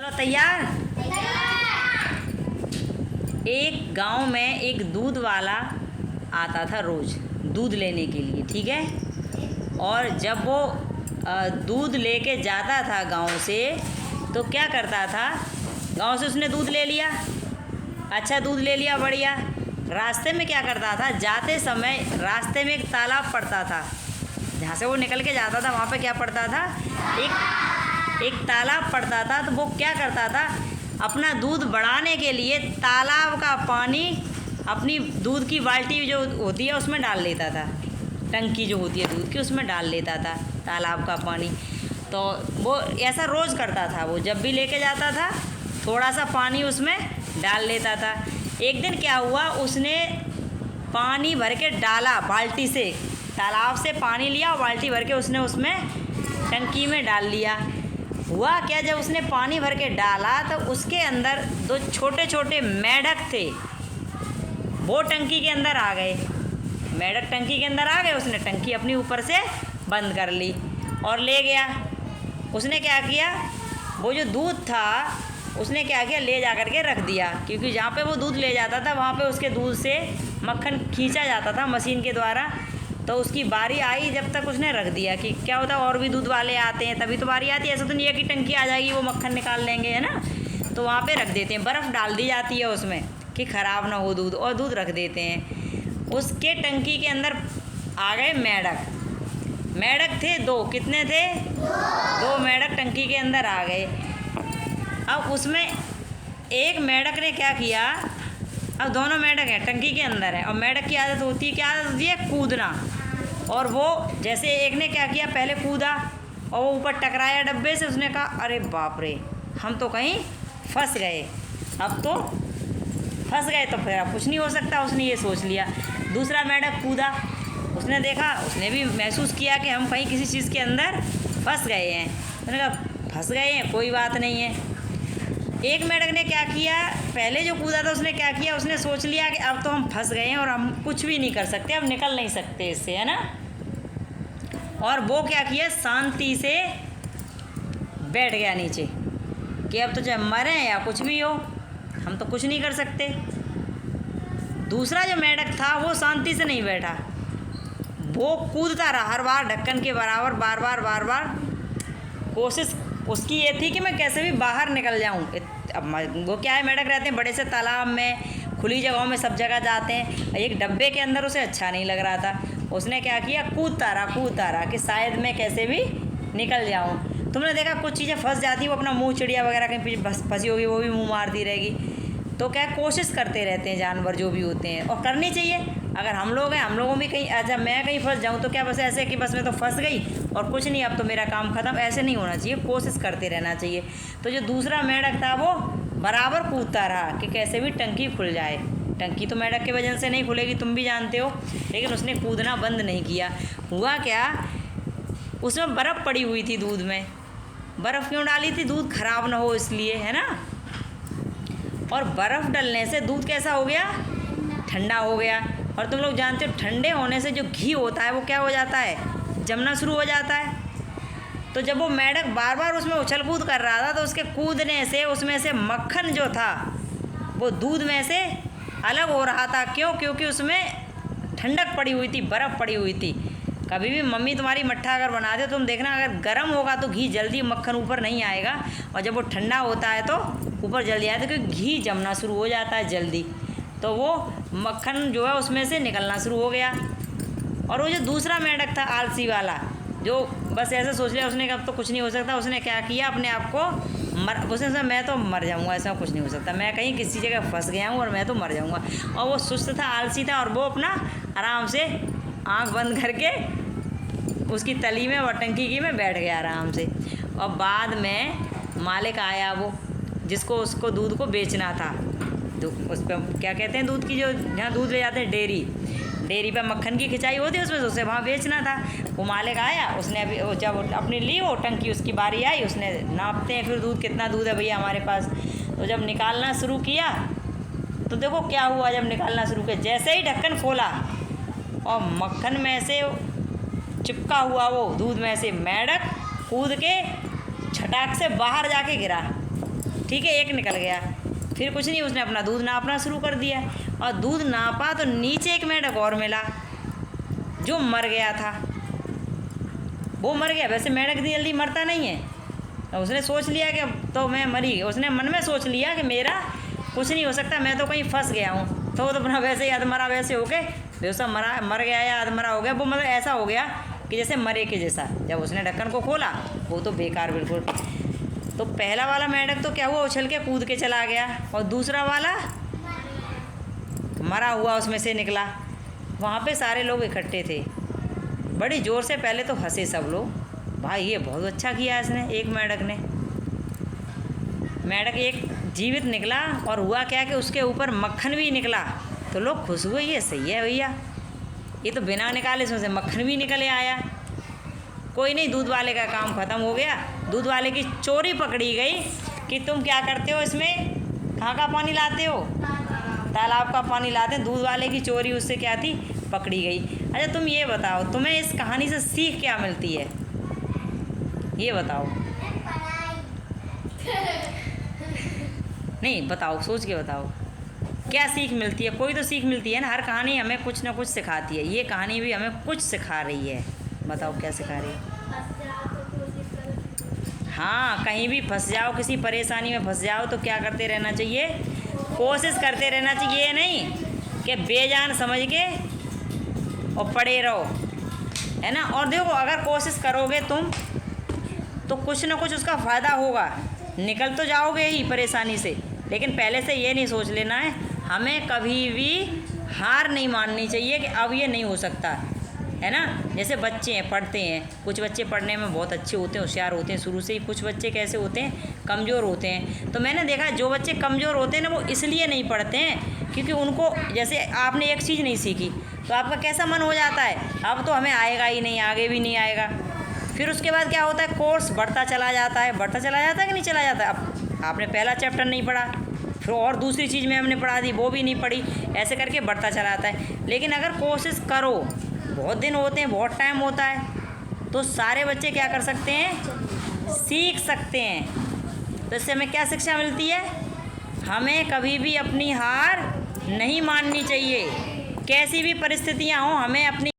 चलो तैयार। एक गांव में एक दूध वाला आता था रोज़ दूध लेने के लिए, ठीक है। और जब वो दूध लेके जाता था गांव से, तो क्या करता था, गांव से उसने दूध ले लिया, अच्छा दूध ले लिया, बढ़िया। रास्ते में क्या करता था, जाते समय रास्ते में एक तालाब पड़ता था, जहाँ से वो निकल के जाता था वहाँ पे क्या पड़ता था, एक तालाब पड़ता था। तो वो क्या करता था, अपना दूध बढ़ाने के लिए तालाब का पानी अपनी दूध की बाल्टी जो होती है उसमें डाल लेता था, टंकी जो होती है दूध की उसमें डाल लेता था तालाब का पानी। तो वो ऐसा रोज़ करता था, वो जब भी लेके जाता था थोड़ा सा पानी उसमें डाल लेता था। एक दिन क्या हुआ, उसने पानी भर के डाला बाल्टी से, तालाब से पानी लिया, बाल्टी भर के उसने उसमें टंकी में डाल लिया। हुआ क्या, जब उसने पानी भर के डाला तो उसके अंदर दो छोटे छोटे मेंढक थे, वो टंकी के अंदर आ गए। मेंढक टंकी के अंदर आ गए, उसने टंकी अपनी ऊपर से बंद कर ली और ले गया। उसने क्या किया, वो जो दूध था उसने क्या किया, ले जा कर के रख दिया, क्योंकि जहाँ पे वो दूध ले जाता था वहाँ पे उसके दूध से मक्खन खींचा जाता था मशीन के द्वारा। तो उसकी बारी आई, जब तक उसने रख दिया कि क्या होता है और भी दूध वाले आते हैं तभी तो बारी आती है, ऐसा तो नहीं है कि टंकी आ जाएगी वो मक्खन निकाल लेंगे, है ना। तो वहाँ पे रख देते हैं, बर्फ़ डाल दी जाती है उसमें कि ख़राब ना हो दूध, और दूध रख देते हैं। उसके टंकी के अंदर आ गए मेंढक, मेंढक थे दो, कितने थे, दो मेंढक टंकी के अंदर आ गए। अब उसमें एक मेंढक ने क्या किया, अब दोनों मेंढक हैं टंकी के अंदर है, और मेंढक की आदत होती है, क्या आदत होती है, कूदना। और वो जैसे एक ने क्या किया, पहले कूदा और वो ऊपर टकराया डब्बे से, उसने कहा अरे बाप रे, हम तो कहीं फंस गए, अब तो फंस गए, तो फिर अब कुछ नहीं हो सकता, उसने ये सोच लिया। दूसरा मेंढक कूदा, उसने देखा, उसने भी महसूस किया कि हम कहीं किसी चीज़ के अंदर फंस गए हैं। उसने कहा फंस गए हैं, कोई बात नहीं है। एक मेंढक ने क्या किया, पहले जो कूदा था उसने क्या किया, उसने सोच लिया कि अब तो हम फंस गए हैं और हम कुछ भी नहीं कर सकते, अब निकल नहीं सकते इससे, है ना। और वो क्या किया, शांति से बैठ गया नीचे कि अब तो चाहे मरें या कुछ भी हो, हम तो कुछ नहीं कर सकते। दूसरा जो मेंढक था वो शांति से नहीं बैठा, वो कूदता रहा हर बार ढक्कन के बराबर, बार बार कोशिश उसकी ये थी कि मैं कैसे भी बाहर निकल जाऊं। अब वो क्या है, मेंढक रहते हैं बड़े से तालाब में, खुली जगहों में, सब जगह जाते हैं, एक डब्बे के अंदर उसे अच्छा नहीं लग रहा था। उसने क्या किया, कूदता रहा कि शायद मैं कैसे भी निकल जाऊं। तुमने देखा कुछ चीज़ें फंस जाती, वो अपना मुंह, चिड़िया वगैरह कहीं फंसी होगी वो भी मुंह मारती रहेगी। तो क्या कोशिश करते रहते हैं जानवर जो भी होते हैं, और करनी चाहिए। अगर हम लोग हैं, हम लोगों में कहीं, अच्छा मैं कहीं फंस जाऊँ तो क्या बस ऐसे कि बस मैं तो फंस गई और कुछ नहीं, अब तो मेरा काम ख़त्म, ऐसे नहीं होना चाहिए, कोशिश करते रहना चाहिए। तो जो दूसरा मेंढक था वो बराबर कूदता रहा कि कैसे भी टंकी खुल जाए। टंकी तो मेंढक के वजह से नहीं खुलेगी, तुम भी जानते हो, लेकिन उसने कूदना बंद नहीं किया। हुआ क्या, उसमें बर्फ़ पड़ी हुई थी दूध में। बर्फ़ क्यों डाली थी, दूध ख़राब ना हो इसलिए, है ना। और बर्फ़ डलने से दूध कैसा हो गया, ठंडा हो गया। और तुम लोग जानते हो ठंडे होने से जो घी होता है वो क्या हो जाता है, जमना शुरू हो जाता है। तो जब वो मेंढक बार बार उसमें उछल कूद कर रहा था तो उसके कूदने से उसमें से मक्खन जो था वो दूध में से अलग हो रहा था। क्यों, क्योंकि उसमें ठंडक पड़ी हुई थी, बर्फ़ पड़ी हुई थी। कभी भी मम्मी तुम्हारी मट्ठा अगर बना दे तो तुम देखना, अगर गर्म होगा तो घी जल्दी मक्खन ऊपर नहीं आएगा, और जब वो ठंडा होता है तो ऊपर जल्दी आएगा, क्योंकि घी जमना शुरू हो जाता है जल्दी। तो वो मक्खन जो है उसमें से निकलना शुरू हो गया। और वो जो दूसरा मेंढक था आलसी वाला, जो बस ऐसे सोच लिया उसने कि अब तो कुछ नहीं हो सकता, उसने क्या किया, अपने आप को उसने सोचा मैं तो मर जाऊंगा, ऐसा कुछ नहीं हो सकता, मैं कहीं किसी जगह फंस गया हूँ और मैं तो मर जाऊंगा। और वो सुस्त था, आलसी था, और वो अपना आराम से आँख बंद करके उसकी तली में और टंकी की में बैठ गया आराम से। और बाद में मालिक आया, वो जिसको उसको दूध को बेचना था, तो उस पर क्या कहते हैं, दूध की जो जहाँ दूध ले जाते हैं, डेयरी पे मक्खन की खिंचाई होती है उसमें, तो उसे वहाँ बेचना था। वो मालिक आया, उसने अभी जब अपनी ली वो टंकी, उसकी बारी आई, उसने नापते हैं फिर दूध, कितना दूध है भैया हमारे पास। तो जब निकालना शुरू किया तो देखो क्या हुआ, जब निकालना शुरू किया, जैसे ही ढक्कन खोला और मक्खन में से चिपका हुआ वो दूध में से मेंढक कूद के छटाक से बाहर जाके गिरा। ठीक है, एक निकल गया। फिर कुछ नहीं, उसने अपना दूध नापना शुरू कर दिया और दूध नापा तो नीचे एक मेंढक और मिला जो मर गया था। वो मर गया। वैसे मेंढक इतनी जल्दी मरता नहीं है, तो उसने सोच लिया कि तो मैं मरी। उसने मन में सोच लिया कि मेरा कुछ नहीं हो सकता, मैं तो कहीं फंस गया हूँ। तो वो तो अपना वैसे ही अधमरा वैसे हो गए, बेहोशा मर गया या अधमरा हो गया। वो मतलब ऐसा हो गया कि जैसे मरे के जैसा। जब उसने ढक्कन को खोला वो तो बेकार बिल्कुल। तो पहला वाला मेंढक तो क्या हुआ, उछल के कूद के चला गया, और दूसरा वाला मरा हुआ उसमें से निकला। वहाँ पे सारे लोग इकट्ठे थे, बड़ी ज़ोर से पहले तो हंसे सब लोग, भाई ये बहुत अच्छा किया इसने, एक मेंढक ने। मेंढक एक जीवित निकला और हुआ क्या कि उसके ऊपर मक्खन भी निकला, तो लोग खुश हुए, ये सही है भैया, ये तो बिना निकाले इसमें से मक्खन भी निकले आया। कोई नहीं, दूध वाले का काम ख़त्म हो गया। दूध वाले की चोरी पकड़ी गई कि तुम क्या करते हो, इसमें कहाँ का पानी लाते हो, तालाब का पानी लाते हैं। दूध वाले की चोरी उससे क्या थी, पकड़ी गई। अच्छा तुम ये बताओ, तुम्हें इस कहानी से सीख क्या मिलती है, ये बताओ। नहीं बताओ, सोच के बताओ क्या सीख मिलती है। कोई तो सीख मिलती है ना, हर कहानी हमें कुछ ना कुछ सिखाती है। ये कहानी भी हमें कुछ सिखा रही है, बताओ क्या सिखा रही है। हाँ, कहीं भी फंस जाओ, किसी परेशानी में फंस जाओ तो क्या करते रहना चाहिए, कोशिश करते रहना चाहिए। ये नहीं कि बेजान समझ के और पड़े रहो, है ना। और देखो, अगर कोशिश करोगे तुम तो कुछ ना कुछ उसका फ़ायदा होगा, निकल तो जाओगे ही परेशानी से। लेकिन पहले से ये नहीं सोच लेना है, हमें कभी भी हार नहीं माननी चाहिए कि अब ये नहीं हो सकता, है ना। जैसे बच्चे हैं, पढ़ते हैं, कुछ बच्चे पढ़ने में बहुत अच्छे होते हैं, होशियार होते हैं शुरू से ही। कुछ बच्चे कैसे होते हैं, कमज़ोर होते हैं। तो मैंने देखा जो बच्चे कमज़ोर होते हैं ना, वो इसलिए नहीं पढ़ते हैं क्योंकि उनको, जैसे आपने एक चीज़ नहीं सीखी तो आपका कैसा मन हो जाता है, अब तो हमें आएगा ही नहीं, आगे भी नहीं आएगा। फिर उसके बाद क्या होता है, कोर्स बढ़ता चला जाता है, कि नहीं चला जाता है। अब आपने पहला चैप्टर नहीं पढ़ा, फिर और दूसरी चीज़ में हमने पढ़ा दी, वो भी नहीं पढ़ी, ऐसे करके बढ़ता चला जाता है। लेकिन अगर कोशिश करो, बहुत दिन होते हैं, बहुत टाइम होता है, तो सारे बच्चे क्या कर सकते हैं, सीख सकते हैं। तो इससे हमें क्या शिक्षा मिलती है, हमें कभी भी अपनी हार नहीं माननी चाहिए। कैसी भी परिस्थितियाँ हों, हमें अपनी